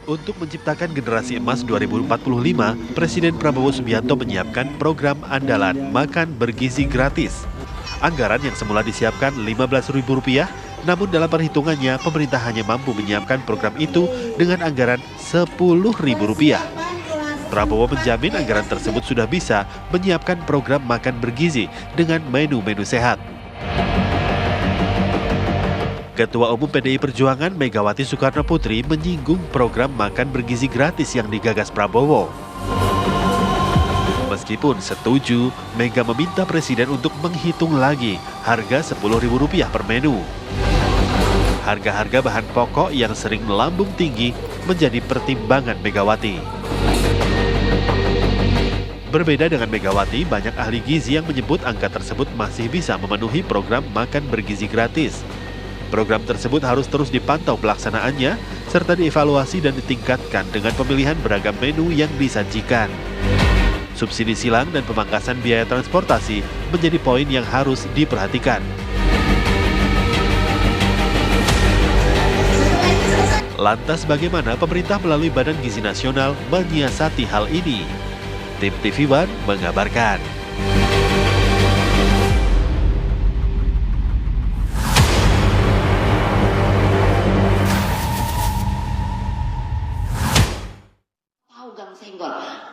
Untuk menciptakan generasi emas 2045, Presiden Prabowo Subianto menyiapkan program andalan makan bergizi gratis. Anggaran yang semula disiapkan Rp15.000, namun dalam perhitungannya pemerintah hanya mampu menyiapkan program itu dengan anggaran Rp10.000. Prabowo menjamin anggaran tersebut sudah bisa menyiapkan program makan bergizi dengan menu-menu sehat. Ketua Umum PDI Perjuangan Megawati Soekarno Putri menyinggung program makan bergizi gratis yang digagas Prabowo. Meskipun setuju, Mega meminta Presiden untuk menghitung lagi harga Rp10.000 per menu. Harga-harga bahan pokok yang sering melambung tinggi menjadi pertimbangan Megawati. Berbeda dengan Megawati, banyak ahli gizi yang menyebut angka tersebut masih bisa memenuhi program makan bergizi gratis. Program tersebut harus terus dipantau pelaksanaannya, serta dievaluasi dan ditingkatkan dengan pemilihan beragam menu yang disajikan. Subsidi silang dan pemangkasan biaya transportasi menjadi poin yang harus diperhatikan. Lantas bagaimana pemerintah melalui Badan Gizi Nasional menyiasati hal ini? Tim TV One mengabarkan.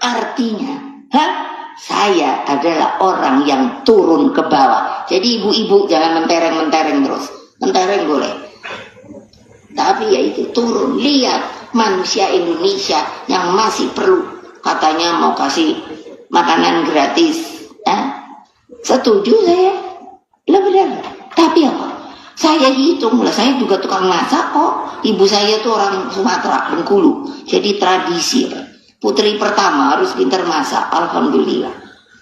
Artinya, saya adalah orang yang turun ke bawah. Jadi ibu-ibu jangan mentereng-mentereng terus. Mentereng boleh. Tapi ya itu turun. Lihat manusia Indonesia yang masih perlu. Katanya mau kasih makanan gratis. Setuju saya. Lah benar. Tapi apa? Saya hitung lah. Saya juga tukang masak kok. Ibu saya tuh orang Sumatera, Bengkulu. Jadi tradisi. Putri pertama harus pintar masak, alhamdulillah.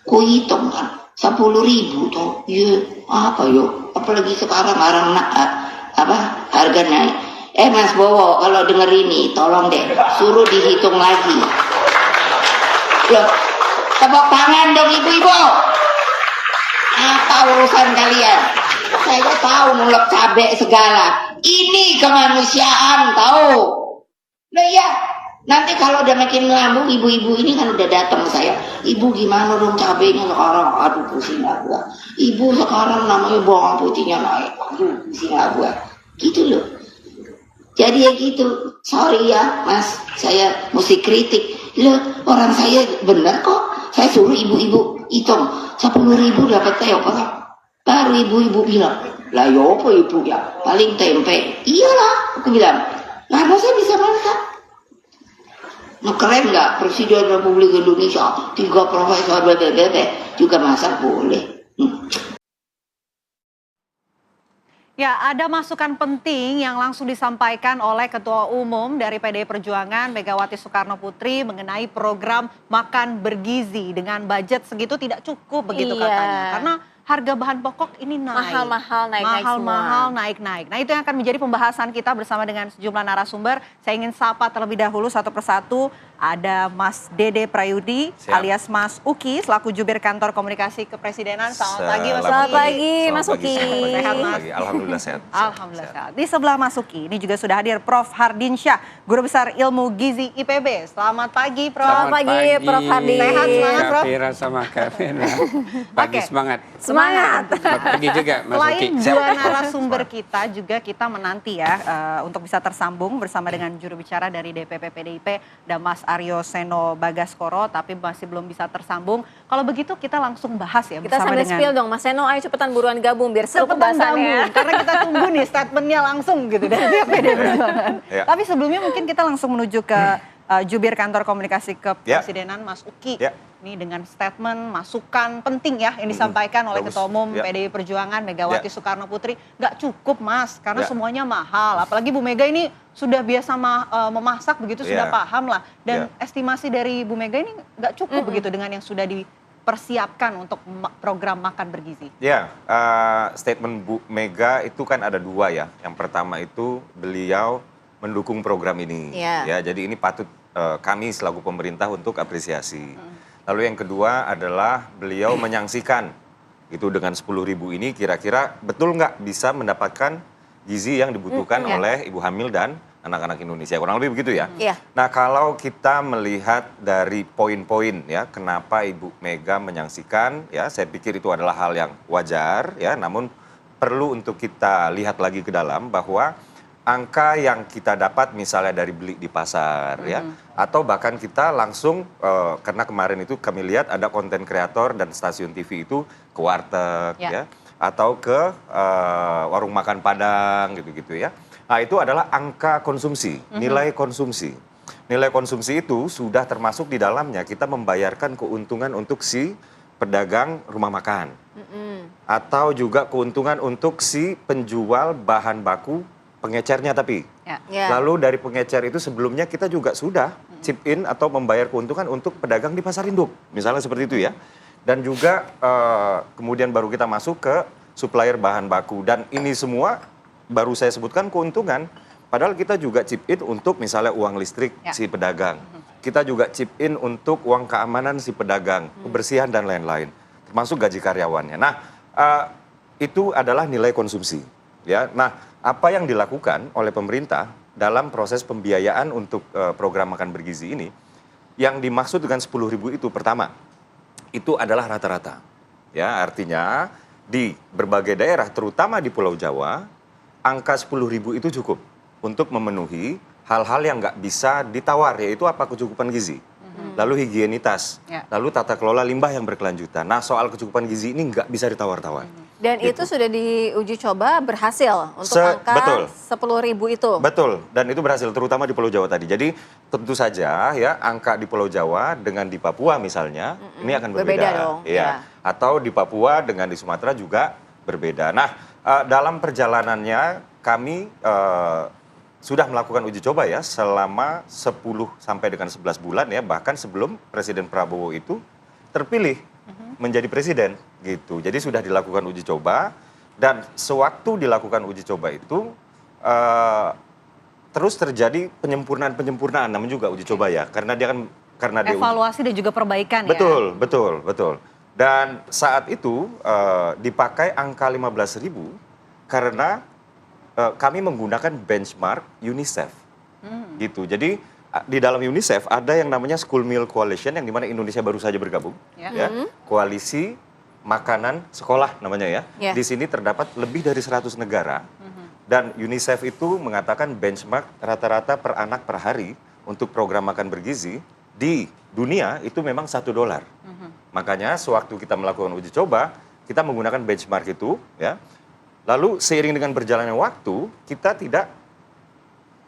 Ku hitung kan, 10.000 tuh, ya apa yo? Apalagi sekarang harga naik. Mas Bowo, kalau denger ini, tolong deh, suruh dihitung lagi. Loh, tepuk tangan dong ibu-ibu. Apa urusan kalian? Saya tahu ngulek cabai segala. Ini kemanusiaan, tahu? Nah ya. Nanti kalau udah makin melambung, ibu-ibu ini kan udah datang ke saya. Ibu gimana dong cabenya sekarang? Aduh pusing lah gua. Ibu sekarang namanya bawang putihnya naik. Aduh pusing lah gua. Gitu loh. Jadi ya gitu. Sorry ya mas, saya mesti kritik. Loh orang saya benar kok. Saya suruh ibu-ibu hitung 10.000 dapat teh apa? Baru ibu-ibu bilang, lah yo apa ibu ya? Paling tempe. Iyalah, aku bilang. Karena saya bisa masak. Nah, keren nggak Presiden Republik Indonesia 3 profesor juga masak boleh. Ya, ada masukan penting yang langsung disampaikan oleh Ketua Umum dari PDI Perjuangan Megawati Soekarno Putri mengenai program makan bergizi dengan budget segitu tidak cukup begitu katanya. Karena harga bahan pokok ini naik. Mahal-mahal naik-naik. Nah itu yang akan menjadi pembahasan kita bersama dengan sejumlah narasumber. Saya ingin sapa terlebih dahulu satu persatu. Ada Mas Dede Prayudi alias Mas Uki selaku Jubir Kantor Komunikasi Kepresidenan. Selamat pagi Mas Uki. Selamat pagi Mas Uki. Sehat Mas? Alhamdulillah sehat. Alhamdulillah sehat. Di sebelah Mas Uki ini juga sudah hadir Prof Hardinsyah, Guru Besar Ilmu Gizi IPB. Selamat pagi Prof. Selamat pagi Prof Hardin. Sehat semangat Prof. Kafira sama Kafira. Pagi semangat. Semangat. Selamat pagi juga Mas Uki. Selain dua narasumber kita juga kita menanti ya untuk bisa tersambung bersama dengan juru bicara dari DPP PDIP dan Mas Aryo Seno Bagaskoro, tapi masih belum bisa tersambung. Kalau begitu kita langsung bahas ya kita bersama sambil dengan... spill dong Mas Seno, ayo cepetan buruan gabung biar seru Cepetan pembahasannya. gabung, karena kita tunggu nih statementnya langsung gitu dari pihak PDI Perjuangan. Ya. Tapi sebelumnya mungkin kita langsung menuju ke Jubir Kantor Komunikasi Kepresidenan Mas Uki. Ini dengan statement, masukan penting ya yang disampaikan oleh Ketua Umum PDI Perjuangan Megawati Soekarno Putri. Nggak cukup Mas, karena semuanya mahal. Apalagi Bu Mega ini sudah biasa memasak begitu, sudah paham lah. Dan estimasi dari Bu Mega ini nggak cukup begitu dengan yang sudah dipersiapkan untuk program makan bergizi. Ya, statement Bu Mega itu kan ada dua ya. Yang pertama itu beliau mendukung program ini. Ya, jadi ini patut kami selaku pemerintah untuk apresiasi. Lalu yang kedua adalah beliau menyaksikan itu dengan 10.000 ini kira-kira betul nggak bisa mendapatkan gizi yang dibutuhkan oleh ibu hamil dan anak-anak Indonesia. Kurang lebih begitu ya. Iya. Nah, kalau kita melihat dari poin-poin ya, kenapa Ibu Mega menyaksikan ya, saya pikir itu adalah hal yang wajar ya, namun perlu untuk kita lihat lagi ke dalam bahwa angka yang kita dapat misalnya dari beli di pasar ya, atau bahkan kita langsung karena kemarin itu kami lihat ada konten kreator dan stasiun TV itu ke warteg ya, atau ke warung makan Padang gitu-gitu ya. Nah, itu adalah angka konsumsi, nilai konsumsi. Nilai konsumsi itu sudah termasuk di dalamnya kita membayarkan keuntungan untuk si pedagang rumah makan. Atau juga keuntungan untuk si penjual bahan baku pengecernya tapi. Lalu dari pengecer itu sebelumnya kita juga sudah chip in atau membayar keuntungan untuk pedagang di pasar induk. Misalnya seperti itu ya. Dan juga kemudian baru kita masuk ke supplier bahan baku. Dan ini semua baru saya sebutkan keuntungan, padahal kita juga chip in untuk misalnya uang listrik si pedagang. Kita juga chip in untuk uang keamanan si pedagang, kebersihan dan lain-lain, termasuk gaji karyawannya. Nah, itu adalah nilai konsumsi. Ya, nah apa yang dilakukan oleh pemerintah dalam proses pembiayaan untuk program makan bergizi ini, yang dimaksud dengan 10.000 itu pertama, itu adalah rata-rata. Ya, artinya di berbagai daerah, terutama di Pulau Jawa, angka 10.000 itu cukup untuk memenuhi hal-hal yang nggak bisa ditawar, yaitu apa? Kecukupan gizi, lalu higienitas, lalu tata kelola limbah yang berkelanjutan. Nah, soal kecukupan gizi ini nggak bisa ditawar-tawar. Dan itu sudah diuji coba berhasil untuk angka 10.000 itu. Betul, dan itu berhasil terutama di Pulau Jawa tadi. Jadi tentu saja ya angka di Pulau Jawa dengan di Papua misalnya ini akan berbeda. Berbeda dong. Ya. Atau di Papua dengan di Sumatera juga berbeda. Nah, dalam perjalanannya kami sudah melakukan uji coba ya selama 10 sampai dengan 11 bulan ya, bahkan sebelum Presiden Prabowo itu terpilih menjadi presiden gitu. Jadi sudah dilakukan uji coba dan sewaktu dilakukan uji coba itu terus terjadi penyempurnaan namun juga uji coba ya, karena dia kan evaluasi dan juga perbaikan ya. Betul. Dan saat itu dipakai angka 15.000 karena kami menggunakan benchmark UNICEF. Gitu. Jadi di dalam UNICEF ada yang namanya School Meal Coalition yang dimana Indonesia baru saja bergabung. Ya. Koalisi Makanan Sekolah namanya ya. Di sini terdapat lebih dari 100 negara. Dan UNICEF itu mengatakan benchmark rata-rata per anak per hari untuk program makan bergizi di dunia itu memang $1. Makanya sewaktu kita melakukan uji coba, kita menggunakan benchmark itu ya. Lalu seiring dengan berjalannya waktu, kita tidak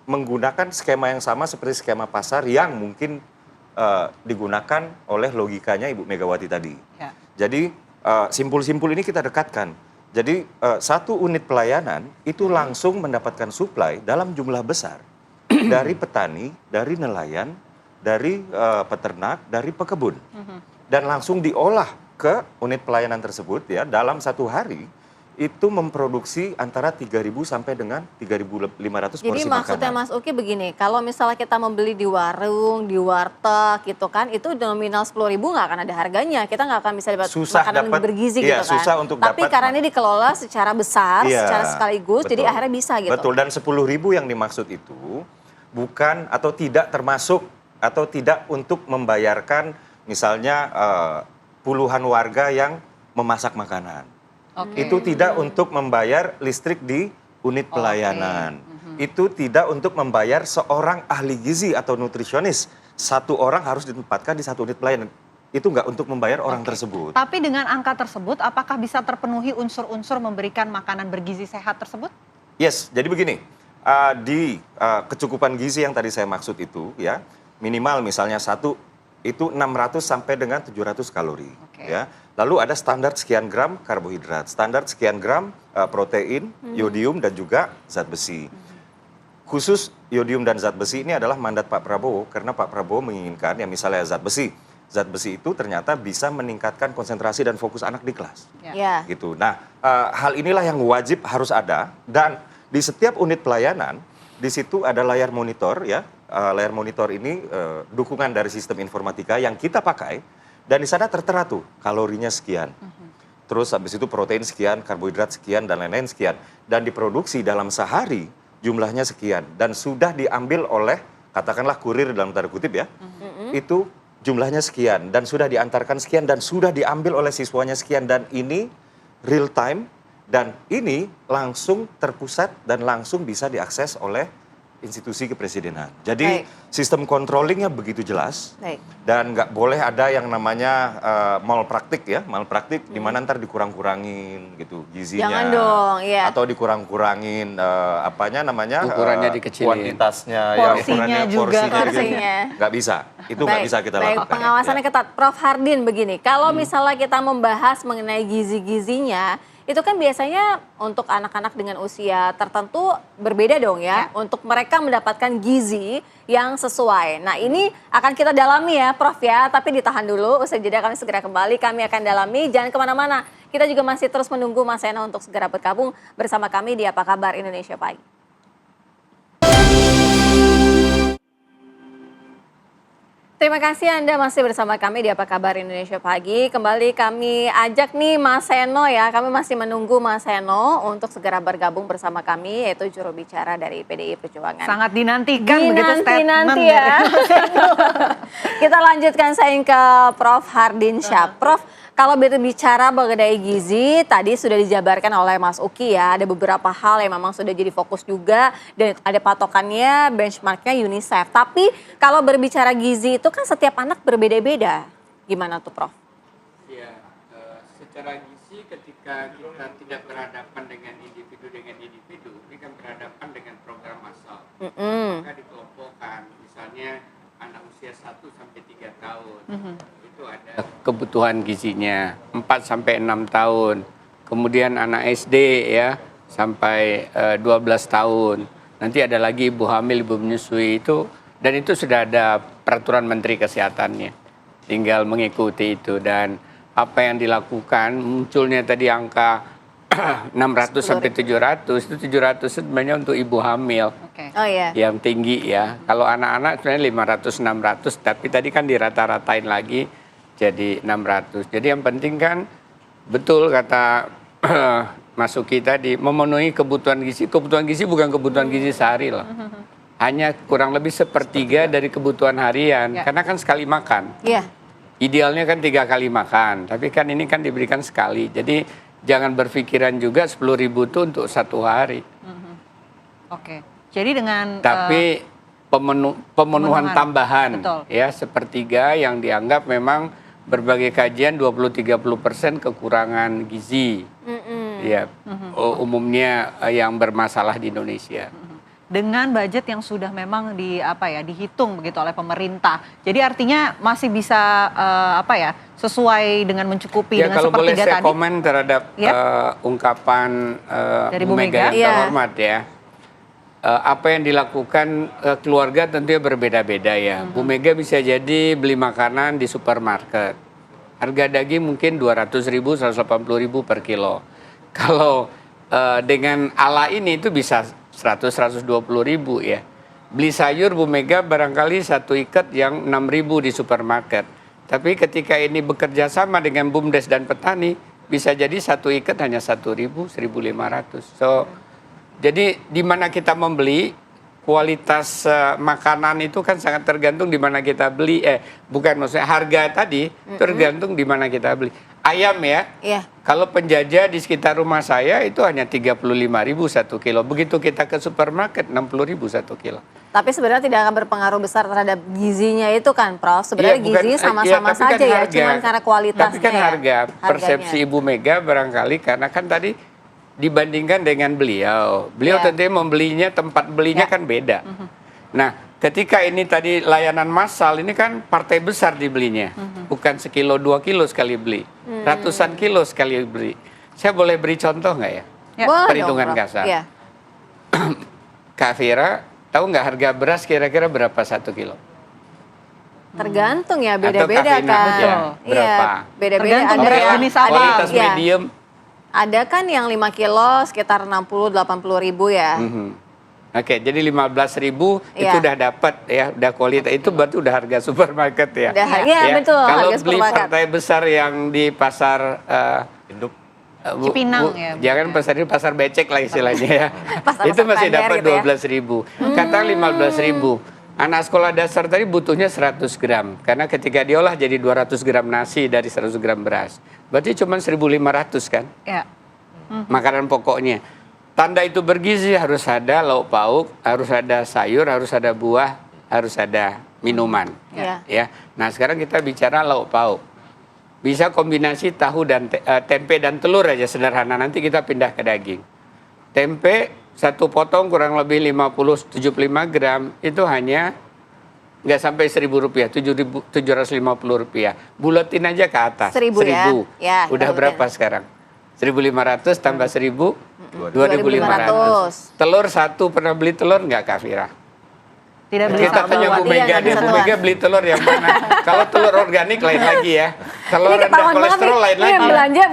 menggunakan skema yang sama seperti skema pasar yang mungkin digunakan oleh logikanya Ibu Megawati tadi. Jadi simpul-simpul ini kita dekatkan. Jadi satu unit pelayanan itu langsung mendapatkan suplai dalam jumlah besar dari petani, dari nelayan, dari peternak, dari pekebun. Dan langsung diolah ke unit pelayanan tersebut ya dalam satu hari itu memproduksi antara 3.000 sampai dengan 3.500 porsi makanan. Jadi maksudnya Mas Uki begini, kalau misalnya kita membeli di warung, di warteg gitu kan, itu nominal 10.000 nggak akan ada harganya. Kita nggak akan bisa dapat makanan bergizi gitu kan. Susah untuk Tapi karena ini dikelola secara besar, secara sekaligus, betul. jadi akhirnya bisa gitu. Betul, dan 10.000 yang dimaksud itu bukan atau tidak termasuk atau tidak untuk membayarkan misalnya puluhan warga yang memasak makanan. Itu tidak untuk membayar listrik di unit pelayanan. Itu tidak untuk membayar seorang ahli gizi atau nutrisionis. Satu orang harus ditempatkan di satu unit pelayanan. Itu nggak untuk membayar orang tersebut. Tapi dengan angka tersebut, apakah bisa terpenuhi unsur-unsur memberikan makanan bergizi sehat tersebut? Yes, jadi begini. Di kecukupan gizi yang tadi saya maksud itu ya, minimal misalnya satu itu 600 sampai dengan 700 kalori. Ya. Lalu ada standar sekian gram karbohidrat, standar sekian gram protein, yodium dan juga zat besi. Khusus yodium dan zat besi ini adalah mandat Pak Prabowo karena Pak Prabowo menginginkan ya misalnya zat besi. Zat besi itu ternyata bisa meningkatkan konsentrasi dan fokus anak di kelas. Gitu. Nah, hal inilah yang wajib harus ada dan di setiap unit pelayanan di situ ada layar monitor ya. Layar monitor ini dukungan dari sistem informatika yang kita pakai dan di sana tertera tuh kalorinya sekian. terus habis itu protein sekian, karbohidrat sekian, dan lain-lain sekian. Dan diproduksi dalam sehari jumlahnya sekian. Dan sudah diambil oleh, katakanlah kurir dalam tanda kutip ya, itu jumlahnya sekian. Dan sudah diantarkan sekian, dan sudah diambil oleh siswanya sekian. Dan ini real time, dan ini langsung terpusat dan langsung bisa diakses oleh institusi kepresidenan. Jadi sistem controllingnya begitu jelas dan nggak boleh ada yang namanya malpraktik ya, malpraktik di mana ntar dikurang-kurangin gitu gizinya. Jangan dong, iya. Atau dikurang-kurangin apanya namanya ukurannya dikecilin, kuantitasnya, porsinya juga, porsinya. Nggak bisa, itu nggak bisa kita lakukan. Pengawasannya ketat. Prof Hardin begini, kalau misalnya kita membahas mengenai gizi-gizinya, itu kan biasanya untuk anak-anak dengan usia tertentu berbeda dong ya. Untuk mereka mendapatkan gizi yang sesuai. Nah ini akan kita dalami ya Prof ya. Tapi ditahan dulu, usai jeda kami segera kembali. Kami akan dalami, jangan kemana-mana. Kita juga masih terus menunggu Mas Seno untuk segera bergabung bersama kami di Apa Kabar Indonesia Pagi. Terima kasih Anda masih bersama kami di Apa Kabar Indonesia Pagi. Kembali kami ajak nih Mas Seno ya. Kami masih menunggu Mas Seno untuk segera bergabung bersama kami, yaitu juru bicara dari PDI Perjuangan. Sangat dinantikan begitu statement. Nanti ya. Kita lanjutkan saing ke Prof Hardin Syah. Prof, kalau bicara mengenai gizi, tadi sudah dijabarkan oleh Mas Uki ya, ada beberapa hal yang memang sudah jadi fokus juga, dan ada patokannya, benchmarknya UNICEF. Tapi kalau berbicara gizi itu kan setiap anak berbeda-beda. Gimana tuh Prof? Ya, secara gizi ketika kita tidak berhadapan dengan individu, ini kan berhadapan dengan program massal. Maka dikelompokkan, misalnya anak usia 1 sampai 3 tahun. Itu ada kebutuhan gizinya 4 sampai 6 tahun. Kemudian anak SD ya sampai 12 tahun. Nanti ada lagi ibu hamil, ibu menyusui itu, dan itu sudah ada peraturan Menteri Kesehatannya. Tinggal mengikuti itu, dan apa yang dilakukan munculnya tadi angka 600 sampai 700, itu 700 sebenarnya untuk ibu hamil. Oh iya. Yang tinggi ya. Kalau anak-anak sebenarnya 500 600, tapi tadi kan dirata-ratain lagi jadi 600. Jadi yang penting kan betul kata Mas Uki tadi, memenuhi kebutuhan gizi. Kebutuhan gizi bukan kebutuhan gizi sehari loh. Hanya kurang lebih 1/3 dari kebutuhan harian. Karena kan sekali makan. Iya. Idealnya kan 3 kali makan, tapi kan ini kan diberikan sekali. Jadi jangan berpikiran juga 10.000 itu untuk 1 hari. Oke. Jadi dengan tapi pemenuhan tambahan, betul, ya 1/3 yang dianggap memang berbagai kajian 20-30% kekurangan gizi, ya umumnya yang bermasalah di Indonesia. Dengan budget yang sudah memang dihitung begitu oleh pemerintah. Jadi artinya masih bisa sesuai dengan mencukupi dengan kalau boleh saya tadi. komen terhadap ungkapan dari Bu Mega yang terhormat ya. Apa yang dilakukan keluarga tentunya berbeda-beda ya. Bu Mega bisa jadi beli makanan di supermarket. Harga daging mungkin 200.000, 180.000 per kilo. Kalau dengan ala ini itu bisa 100-120.000 ya. Beli sayur Bu Mega barangkali 1 ikat yang 6.000 di supermarket. Tapi ketika ini bekerja sama dengan BUMDes dan petani, bisa jadi 1 ikat hanya 1.000, 1.500. So, jadi di mana kita membeli, kualitas makanan itu kan sangat tergantung di mana kita beli. Bukan maksudnya harga tadi, tergantung di mana kita beli. Ayam ya, kalau penjajah di sekitar rumah saya itu hanya 35.000 1 kilo. Begitu kita ke supermarket 60.000 1 kilo. Tapi sebenarnya tidak akan berpengaruh besar terhadap gizinya itu kan Prof? Sebenarnya gizi sama-sama saja kan ya, cuman karena kualitasnya. Tapi kan harga, persepsi Ibu Mega barangkali karena kan tadi dibandingkan dengan beliau tentunya membelinya, tempat belinya kan beda. Nah, ketika ini tadi layanan massal, ini kan partai besar dibelinya, bukan sekilo 2 kilo sekali beli, ratusan kilo sekali beli. Saya boleh beri contoh nggak ya? Perhitungan kasar. Kak Fira, tahu nggak harga beras kira-kira berapa 1 kilo? Tergantung ya, beda-beda kan. Berapa? Beda-beda. Ada jenis kualitas medium. Ada kan yang 5 kilo sekitar 60-80 ribu ya. Oke, jadi 15.000 itu udah dapat ya, udah kualitas, itu berarti udah harga supermarket ya. Iya betul. Kalau harga beli partai besar yang di pasar Cipinang ya. Jangan pasar becek lah istilahnya ya. Pasar Itu masih Klender dapat gitu ya. 12.000. Katakan 15.000. Anak sekolah dasar tadi butuhnya 100 gram. Karena ketika diolah jadi 200 gram nasi dari 100 gram beras. Berarti cuma 1.500 kan? Ya. Makanan pokoknya. Tanda itu bergizi harus ada lauk pauk, harus ada sayur, harus ada buah, harus ada minuman. Ya. Nah sekarang kita bicara lauk pauk. Bisa kombinasi tahu dan tempe dan telur aja sederhana. Nanti kita pindah ke daging. Tempe satu potong kurang lebih 50-75 gram itu hanya nggak sampai Rp1.000, Rp750. Buletin aja ke atas. 1.000 ya. Ya, Udah kita berapa buletin. sekarang? 1.500 tambah 1.000, 2.500. 2.500. Telur satu, pernah beli telur nggak Kak Fira? Tidak beli Kita sambal tanya Bu wati. Mega, Iya, Bu satuan. Mega beli telur yang mana? Kalau telur organik lain lagi ya. Telur Ini rendah ketahuan banget kolesterol nih, lain ini lagi. yang belanja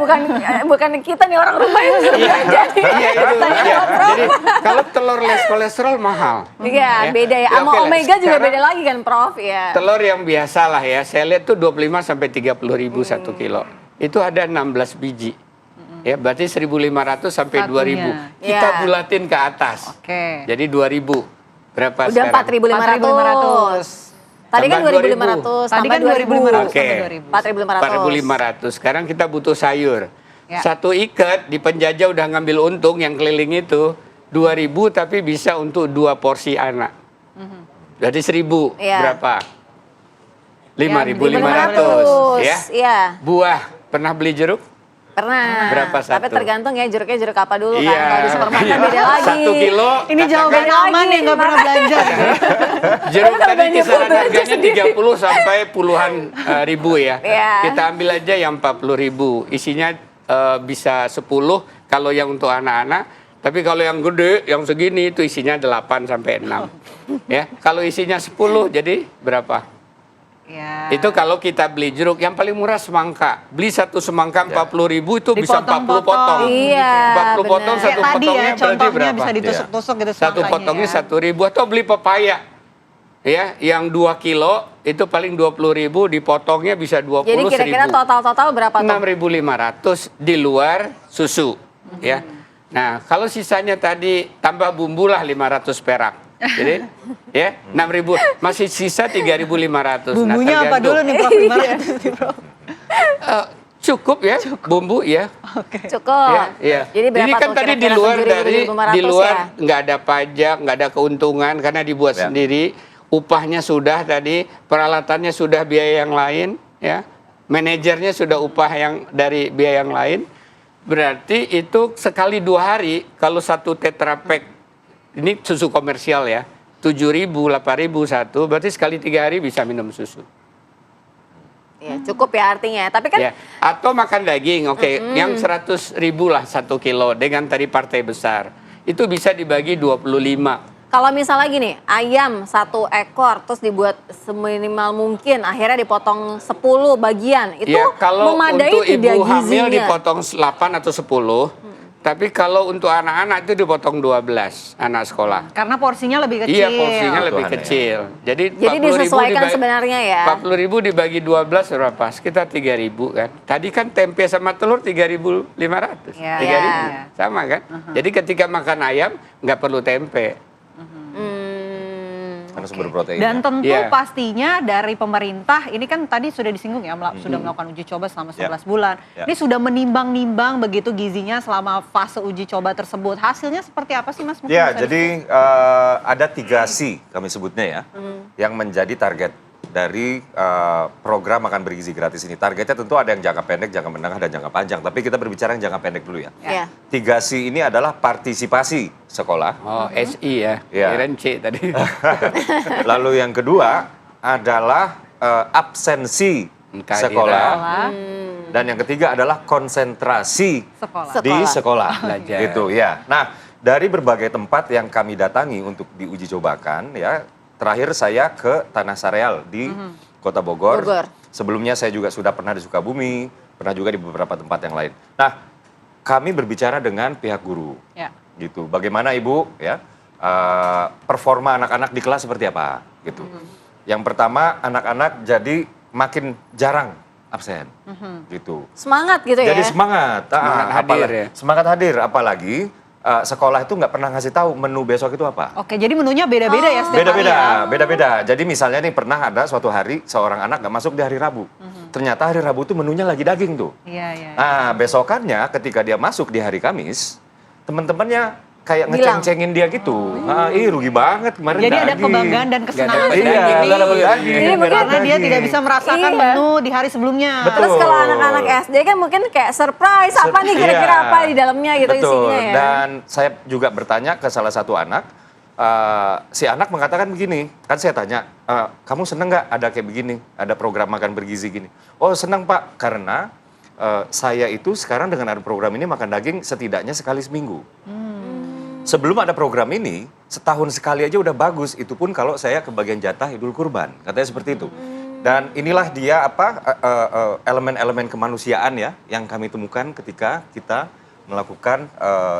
bukan kita nih orang rumah yang sudah belanja nih. Iya itu. Iya. Jadi kalau telur less kolesterol mahal. Iya, beda ya. Sama oke lah. omega juga Sekarang beda lagi kan, Prof. Ya. Telur yang biasa lah ya, saya lihat tuh 25 sampai 30.000 1 kilo. Itu ada 16 biji. Ya, berarti 1.500 sampai Satunya. 2.000. Kita Ya. bulatin ke atas. Oke. Jadi 2.000. Berapa Udah sekarang? 4.500. Tadi kan Tambah 2.500, Tadi kan tambah 2.000. 2.500 Oke. sampai 2.000. 4.500. 4.500. Sekarang kita butuh sayur. Ya. Satu ikat di penjajah udah ngambil untung yang keliling itu 2.000 tapi bisa untuk 2 porsi anak. Jadi 1.000 Iya. berapa? 500. 5.500 ya. Iya, Buah pernah beli jeruk? pernah. Berapa Tapi satu? tergantung ya jeruknya jeruk apa dulu Iya. kan. Kalau di supermarket Iya. beda lagi. 1 kilo. Ini jawaban Beda aman lagi, yang nggak pernah belanja. Jeruk Tapi kalau tadi belanja kisaran full belanja harganya sendiri. 30 sampai puluhan ribu ya. Iya. Kita ambil aja yang 40.000. Isinya bisa 10 kalau yang untuk anak-anak. Tapi kalau yang gede, yang segini itu isinya 8 sampai 6. Ya, kalau isinya 10 jadi berapa? Ya. Itu kalau kita beli jeruk yang paling murah semangka. Beli satu semangka 40.000 itu bisa 40 Dipotong-potong. potong. Iya, 40 potong benar. satu Kayak tadi potongnya ya, berarti contohnya berapa? bisa ditusuk-tusuk gitu Satu semangkanya potongnya ya. 1.000 atau beli pepaya. Ya, yang 2 kilo itu paling 20.000 dipotongnya bisa 20.000. Jadi kira-kira total berapa tuh? 6.500 di luar susu, ya. Nah, kalau sisanya tadi tambah bumbu lah 500 perak. Jadi, ya 6.000 masih sisa 3.500. Bumbunya apa dulu nih Prof? 500 nih Prof. Cukup ya, bumbu ya. Cukup. Ya, iya. Jadi berapa Ini kan tuh tadi di kira-kira luar 7.500 di luar ya? nggak ada pajak, nggak ada keuntungan karena dibuat Ya. sendiri. Upahnya sudah tadi, peralatannya sudah biaya yang lain, ya. Manajernya sudah upah yang dari biaya yang lain. Berarti itu sekali 2 hari kalau satu tetra pack ini susu komersial ya, 7.000, 8.000 satu, berarti sekali 3 hari bisa minum susu. Ya, cukup ya artinya. Tapi kan Ya, atau makan daging, oke, yang 100.000 lah 1 kilo dengan tadi partai besar. Itu bisa dibagi 25. kalau misalnya gini, ayam 1 ekor terus dibuat seminimal mungkin, akhirnya dipotong 10 bagian. Itu Ya, kalau memadai untuk tidak ibu hamil gizinya? dipotong 8 atau 10. Tapi kalau untuk anak-anak itu dipotong 12 anak sekolah. Karena porsinya lebih kecil. Iya, porsinya lebih Kebutuhannya. kecil. Jadi disesuaikan sebenarnya ya. 40.000 dibagi 12 berapa? Sekitar 3.000 kan. Tadi kan tempe sama telur 3.500. Ya, 3.000. ya. Sama kan? Jadi ketika makan ayam nggak perlu tempe. Karena sumber protein. Dan tentu Iya. pastinya dari pemerintah, ini kan tadi sudah disinggung ya, sudah melakukan uji coba selama 11 bulan. Ya. Ini sudah menimbang-nimbang begitu gizinya selama fase uji coba tersebut. Hasilnya seperti apa sih Mas? Mungkin Ya, bisa jadi ada 3 C kami sebutnya ya, yang menjadi target dari program makan bergizi gratis ini. Targetnya tentu ada yang jangka pendek, jangka menengah, dan jangka panjang. Tapi kita berbicara yang jangka pendek dulu ya. Ya. 3 C ini adalah partisipasi sekolah. Oh, SI ya. Iya. Kirain C tadi. Lalu yang kedua adalah absensi Kehadiran. sekolah. sekolah, Dan yang ketiga adalah konsentrasi sekolah. di sekolah. Belajar. Gitu ya. Nah, dari berbagai tempat yang kami datangi untuk diuji cobakan ya, terakhir saya ke Tanah Sareal di Kota Bogor. Sebelumnya saya juga sudah pernah di Sukabumi, pernah juga di beberapa tempat yang lain. Nah, kami berbicara dengan pihak guru. Ya. Gitu. Bagaimana Ibu ya? Performa anak-anak di kelas seperti apa gitu. Yang pertama, anak-anak jadi makin jarang absen, gitu. Semangat gitu ya? Jadi semangat, semangat hadir, apalagi sekolah itu nggak pernah ngasih tahu menu besok itu apa. Oke, jadi menunya beda-beda ya setiap hari ya? Beda-beda. Jadi misalnya nih pernah ada suatu hari seorang anak nggak masuk di hari Rabu. Ternyata hari Rabu itu menunya lagi daging tuh. Iya. Nah, besokannya ketika dia masuk di hari Kamis, teman-temannya kayak ngeceng-cengin dia gitu. Rugi banget kemarin. Jadi ada kebanggaan dan kesenangan nggak dapat daging. Karena dia tidak bisa merasakan menu di hari sebelumnya. Betul. Terus kalau anak-anak SD kan mungkin kayak surprise, apa nih kira-kira apa di dalamnya gitu isinya ya. Dan saya juga bertanya ke salah satu anak, si anak mengatakan begini, kan saya tanya, kamu seneng nggak ada kayak begini, ada program makan bergizi gini? Oh seneng Pak, karena saya itu sekarang dengan ada program ini makan daging setidaknya sekali seminggu. Sebelum ada program ini, setahun sekali aja udah bagus. Itu pun kalau saya kebagian jatah Idul Kurban, katanya seperti itu. Dan inilah dia elemen-elemen kemanusiaan ya yang kami temukan ketika kita melakukan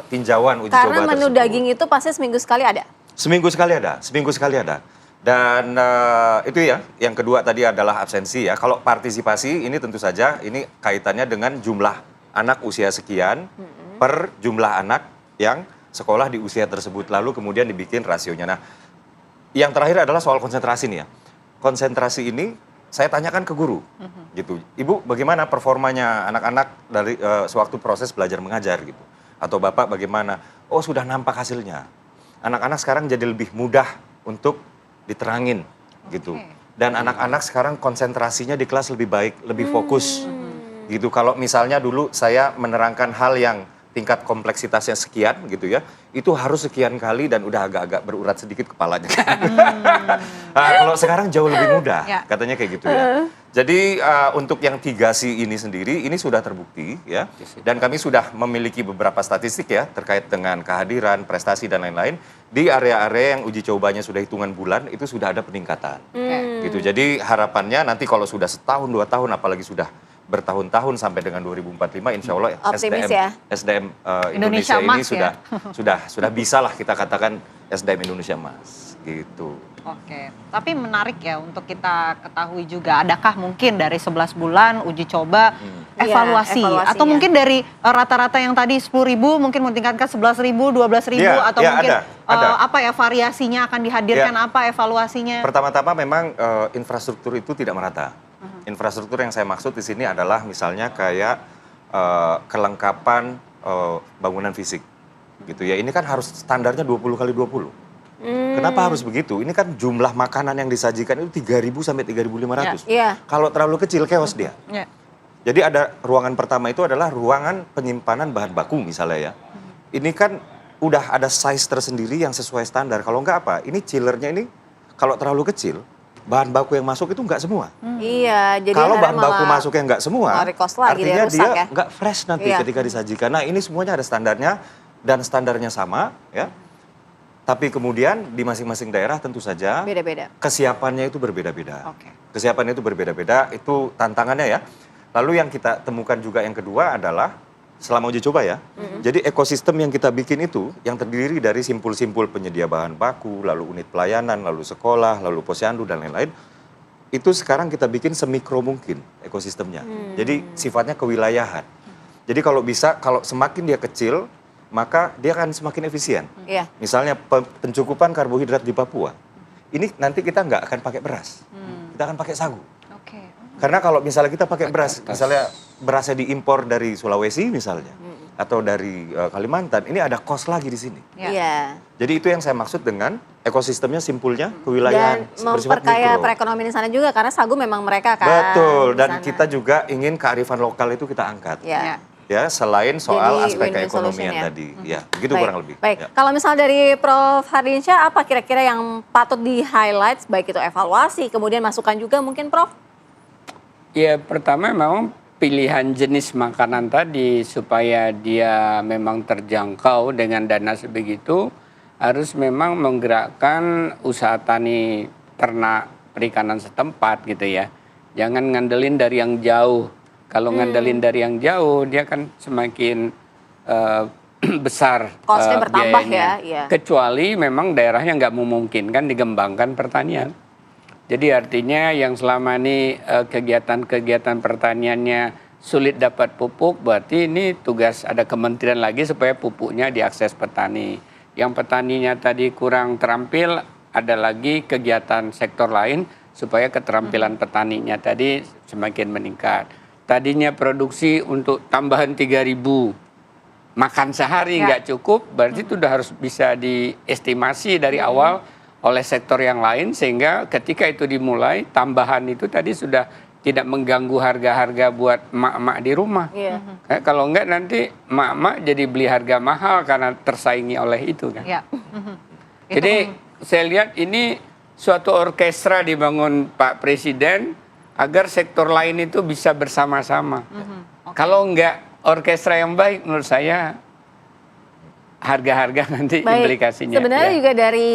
tinjauan uji coba tersebut. Karena menu daging itu pasti seminggu sekali ada? Seminggu sekali ada. Dan itu ya, yang kedua tadi adalah absensi ya. Kalau partisipasi ini tentu saja ini kaitannya dengan jumlah anak usia sekian per jumlah anak yang sekolah di usia tersebut, lalu kemudian dibikin rasionya. Nah, yang terakhir adalah soal konsentrasi nih ya. Konsentrasi ini saya tanyakan ke guru, gitu. Ibu, bagaimana performanya anak-anak dari sewaktu proses belajar mengajar gitu? Atau Bapak bagaimana? Oh, sudah nampak hasilnya. Anak-anak sekarang jadi lebih mudah untuk diterangin, gitu. Dan anak-anak sekarang konsentrasinya di kelas lebih baik, lebih fokus, gitu. Kalau misalnya dulu saya menerangkan hal yang tingkat kompleksitasnya sekian gitu ya, itu harus sekian kali dan udah agak-agak berurat sedikit kepalanya. Kalau sekarang jauh lebih mudah, katanya kayak gitu ya. Jadi untuk yang 3C ini sendiri, ini sudah terbukti ya, dan kami sudah memiliki beberapa statistik ya terkait dengan kehadiran, prestasi dan lain-lain. Di area-area yang uji cobanya sudah hitungan bulan, itu sudah ada peningkatan. Gitu. Jadi harapannya nanti kalau sudah setahun, 2 tahun, apalagi sudah bertahun-tahun sampai dengan 2045 insya Allah SDM Indonesia ini sudah bisa lah kita katakan SDM Indonesia Emas gitu. Oke, tapi menarik ya untuk kita ketahui juga, adakah mungkin dari 11 bulan uji coba evaluasi atau mungkin dari rata-rata yang tadi 10.000 mungkin meningkatkan 11.000, 12.000 atau mungkin ada. Variasinya akan dihadirkan apa evaluasinya? Pertama-tama memang infrastruktur itu tidak merata. Infrastruktur yang saya maksud di sini adalah misalnya kayak kelengkapan bangunan fisik gitu ya. Ini kan harus standarnya 20x20. Kenapa harus begitu? Ini kan jumlah makanan yang disajikan itu 3.000 sampai 3.500. Kalau terlalu kecil chaos dia. Jadi ada ruangan pertama itu adalah ruangan penyimpanan bahan baku misalnya ya. Ini kan udah ada size tersendiri yang sesuai standar. Kalau enggak apa? Ini chillernya ini kalau terlalu kecil, bahan baku yang masuk itu enggak semua. Iya, jadi kalau bahan baku masuknya enggak semua, artinya dia ya? enggak fresh nanti ketika disajikan. Nah, ini semuanya ada standarnya dan standarnya sama ya. Tapi kemudian di masing-masing daerah tentu saja beda-beda. Kesiapannya itu berbeda-beda. Kesiapannya itu berbeda-beda, itu tantangannya ya. Lalu yang kita temukan juga yang kedua adalah selama uji coba ya. Jadi ekosistem yang kita bikin itu yang terdiri dari simpul-simpul penyedia bahan baku, lalu unit pelayanan, lalu sekolah, lalu posyandu dan lain-lain. Itu sekarang kita bikin semikro mungkin ekosistemnya. Jadi sifatnya kewilayahan. Jadi kalau bisa, kalau semakin dia kecil, maka dia akan semakin efisien. Misalnya pencukupan karbohidrat di Papua. Ini nanti kita nggak akan pakai beras. Kita akan pakai sagu. Karena kalau misalnya kita pakai beras, misalnya berasnya diimpor dari Sulawesi misalnya, atau dari Kalimantan, ini ada cost lagi di sini. Jadi itu yang saya maksud dengan ekosistemnya simpulnya, kewilayahan dan memperkaya perekonomian di sana juga, karena sagu memang mereka kan. Betul, dan kita juga ingin kearifan lokal itu kita angkat. Ya, selain soal aspek keekonomian tadi. Ya, begitu kurang lebih. Baik, kalau misal dari Prof. Hardinsyah, apa kira-kira yang patut di-highlight, baik itu evaluasi, kemudian masukan juga mungkin, Prof? Ya, pertama memang pilihan jenis makanan tadi supaya dia memang terjangkau dengan dana sebegitu, harus memang menggerakkan usaha tani ternak perikanan setempat gitu ya. Jangan ngandelin dari yang jauh. Kalau ngandelin dari yang jauh, dia kan semakin besar Cost-nya bertambah biayanya. ya. Kecuali memang daerahnya nggak memungkinkan digembangkan pertanian. Jadi artinya yang selama ini kegiatan-kegiatan pertaniannya sulit dapat pupuk, berarti ini tugas ada kementerian lagi supaya pupuknya diakses petani. Yang petaninya tadi kurang terampil, ada lagi kegiatan sektor lain supaya keterampilan petaninya tadi semakin meningkat. Tadinya produksi untuk tambahan 3.000 makan sehari nggak cukup, berarti itu sudah harus bisa diestimasi dari awal oleh sektor yang lain, sehingga ketika itu dimulai, tambahan itu tadi sudah tidak mengganggu harga-harga buat emak-emak di rumah. Kalau enggak nanti emak-emak jadi beli harga mahal karena tersaingi oleh itu kan. Jadi saya lihat ini suatu orkestra dibangun Pak Presiden agar sektor lain itu bisa bersama-sama. Kalau enggak orkestra yang baik, menurut saya harga-harga nanti implikasinya. Sebenarnya juga dari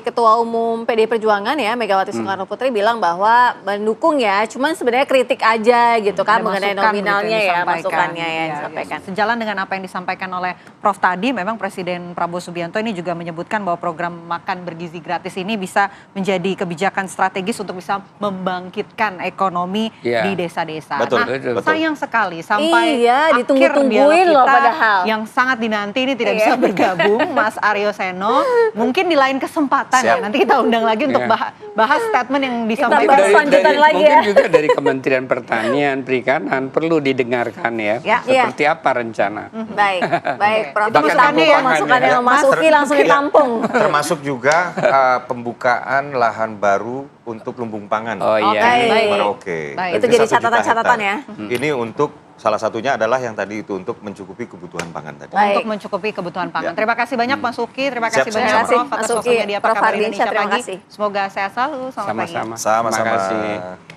Ketua Umum PDI Perjuangan ya, Megawati Soekarno Putri bilang bahwa mendukung ya, cuman sebenarnya kritik aja gitu kan mengenai nominalnya ya, masukannya yang disampaikan. Sejalan dengan apa yang disampaikan oleh Prof tadi, memang Presiden Prabowo Subianto ini juga menyebutkan bahwa program makan bergizi gratis ini bisa menjadi kebijakan strategis untuk bisa membangkitkan ekonomi di desa-desa. Nah, sayang sekali sampai ditunggu-tungguin loh padahal. Yang sangat dinanti ini tidak bisa bergabung, Mas Aryo Seno. Mungkin di lain kesempatan ya, nanti kita undang lagi untuk bahas statement yang disampaikan. Mungkin juga dari Kementerian Pertanian, Perikanan perlu didengarkan ya. Seperti apa rencana. Baik, Prof. Masukannya Mas Uki langsung ditampung. Termasuk juga pembukaan lahan baru untuk lumbung pangan. Oh iya. Itu jadi catatan-catatan ya. Ini untuk salah satunya adalah yang tadi itu untuk mencukupi kebutuhan pangan tadi. Untuk mencukupi kebutuhan pangan. Terima kasih banyak Mas Uki, terima kasih banyak Prof atas waktunya di Apa Kabar Indonesia Pagi. Semoga sehat selalu. Selamat pagi. Sama-sama.